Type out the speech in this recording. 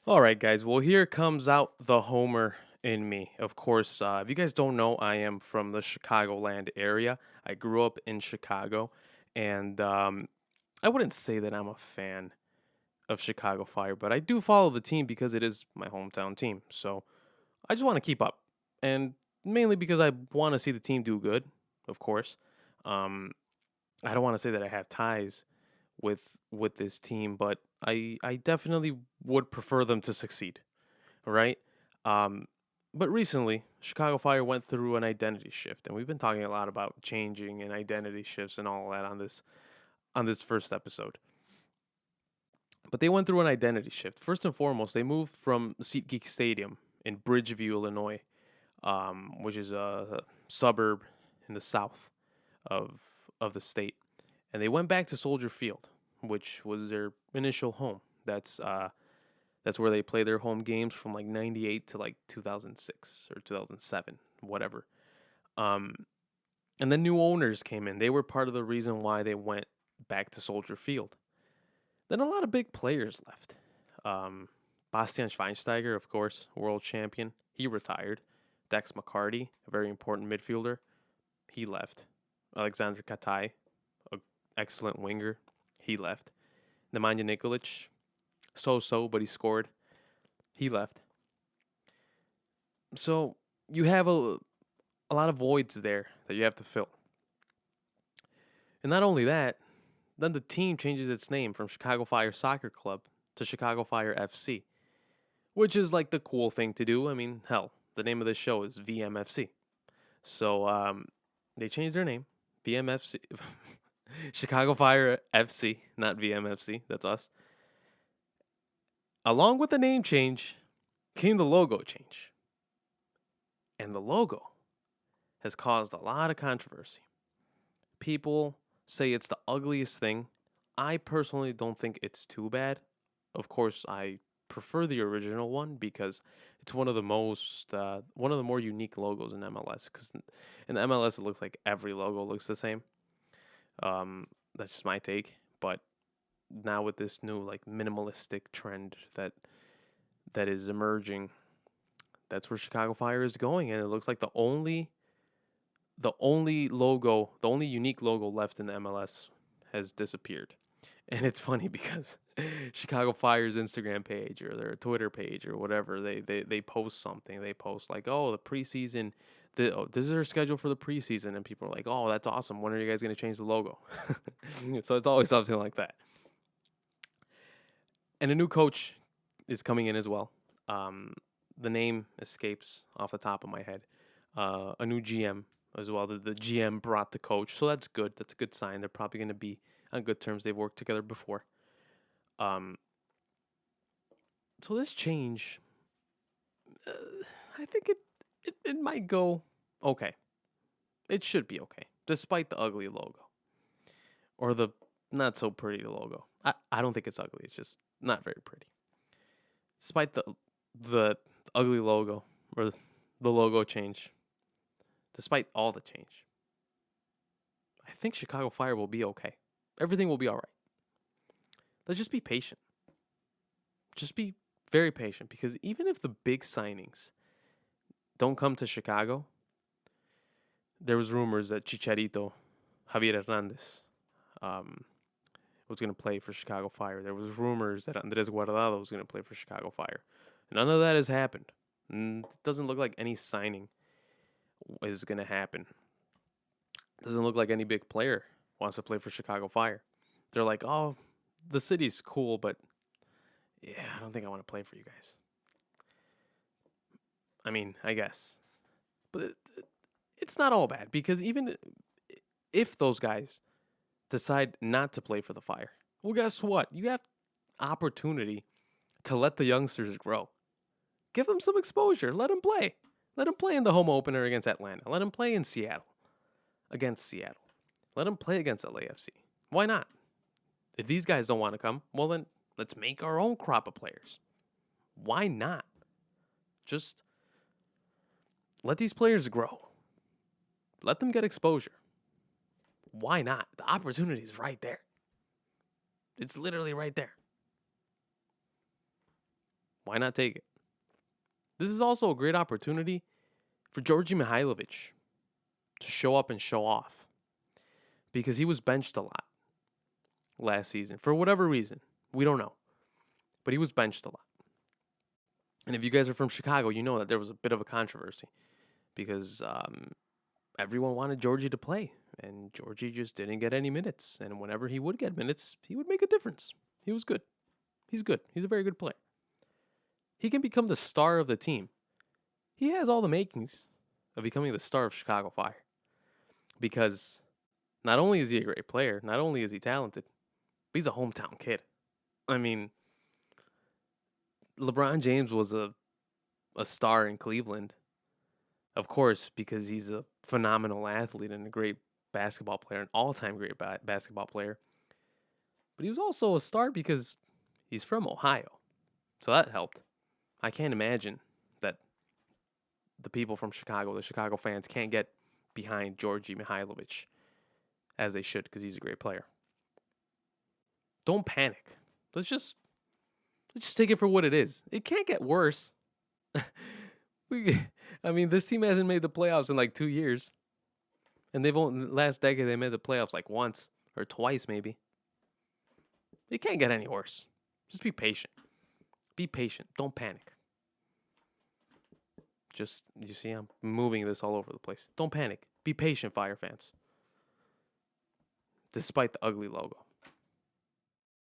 All right, guys. Well, here comes out the homer in me. Of course, if you guys don't know, I am from the Chicagoland area. I grew up in Chicago, and I wouldn't say that I'm a fan of Chicago Fire, but I do follow the team because it is my hometown team. So I just want to keep up, and mainly because I want to see the team do good. Of course, um, I don't want to say that I have ties with this team, but I definitely would prefer them to succeed. Right? Um, but recently, Chicago Fire went through an identity shift, and we've been talking a lot about changing and identity shifts and all that on this first episode. But they went through an identity shift. First and foremost, they moved from SeatGeek Stadium in Bridgeview, Illinois, which is a suburb in the south of of the state, and they went back to Soldier Field, which was their initial home. That's where they play their home games from like 98 to like 2006 or 2007, whatever. Um, and then new owners came in. They were part of the reason why they went back to Soldier Field. Then a lot of big players left. Um, Bastian Schweinsteiger, of course, world champion. He retired. Dex McCarty, a very important midfielder, he left. Alexander Katai, an excellent winger, he left. Nemanja Nikolic, so, but he scored. He left. So you have a lot of voids there that you have to fill. And not only that, then the team changes its name from Chicago Fire Soccer Club to Chicago Fire FC, which is like the cool thing to do. I mean, hell, the name of this show is VMFC. So they changed their name, VMFC, Chicago Fire FC, not VMFC. That's us. Along with the name change came the logo change. And the logo has caused a lot of controversy. People say it's the ugliest thing. I personally don't think it's too bad. Of course, I prefer the original one because it's one of the more unique logos in MLS. Because in MLS, it looks like every logo looks the same. That's just my take. But now with this new like minimalistic trend that is emerging, that's where Chicago Fire is going, and it looks like the only unique logo left in the MLS has disappeared. And it's funny because Chicago Fire's Instagram page or their Twitter page or whatever, they post something. They post like, oh, the preseason, this is their schedule for the preseason. And people are like, oh, that's awesome. When are you guys going to change the logo? So it's always something like that. And a new coach is coming in as well. The name escapes off the top of my head. A new GM as well. The GM brought the coach, so that's good. That's a good sign. They're probably going to be on good terms. They've worked together before. Um, so this change, uh, I think it might go okay. It should be okay, despite the ugly logo or the not so pretty logo. I don't think it's ugly. It's just not very pretty. Despite the ugly logo or the logo change, despite all the change, I think Chicago Fire will be okay. Everything will be all right. Let's just be patient. Just be very patient because even if the big signings don't come to Chicago, there was rumors that Chicharito, Javier Hernandez, um, was going to play for Chicago Fire. There was rumors that Andres Guardado was going to play for Chicago Fire. None of that has happened. It doesn't look like any signing is going to happen. Doesn't look like any big player wants to play for Chicago Fire. They're like, oh, the city's cool, but yeah, I don't think I want to play for you guys. I mean, I guess. But it's not all bad because even if those guys decide not to play for the Fire, well, guess what? You have opportunity to let the youngsters grow. Give them some exposure. Let them play. Let them play in the home opener against Atlanta. Let them play in Seattle against Seattle. Let them play against LAFC. Why not? If these guys don't want to come, well, then let's make our own crop of players. Why not? Just let these players grow. Let them get exposure. Why not? The opportunity is right there. It's literally right there. Why not take it? This is also a great opportunity for Georgi Mihailovic to show up and show off because he was benched a lot last season for whatever reason. We don't know. But he was benched a lot. And if you guys are from Chicago, you know that there was a bit of a controversy because everyone wanted Georgie to play, and Georgie just didn't get any minutes. And whenever he would get minutes, he would make a difference. He was good. He's good. He's a very good player. He can become the star of the team. He has all the makings of becoming the star of Chicago Fire because not only is he a great player, not only is he talented, but he's a hometown kid. I mean, LeBron James was a star in Cleveland, of course, because he's a phenomenal athlete and a great basketball player, an all-time great basketball player. But he was also a star because he's from Ohio. So that helped. I can't imagine that the people from Chicago, the Chicago fans, can't get behind Georgi Mihailovic as they should because he's a great player. Don't panic. Let's just take it for what it is. It can't get worse. This team hasn't made the playoffs in like 2 years. And last decade they made the playoffs like once or twice maybe. It can't get any worse. Just be patient. Be patient. Don't panic. You see, I'm moving this all over the place. Don't panic. Be patient, Fire fans. Despite the ugly logo.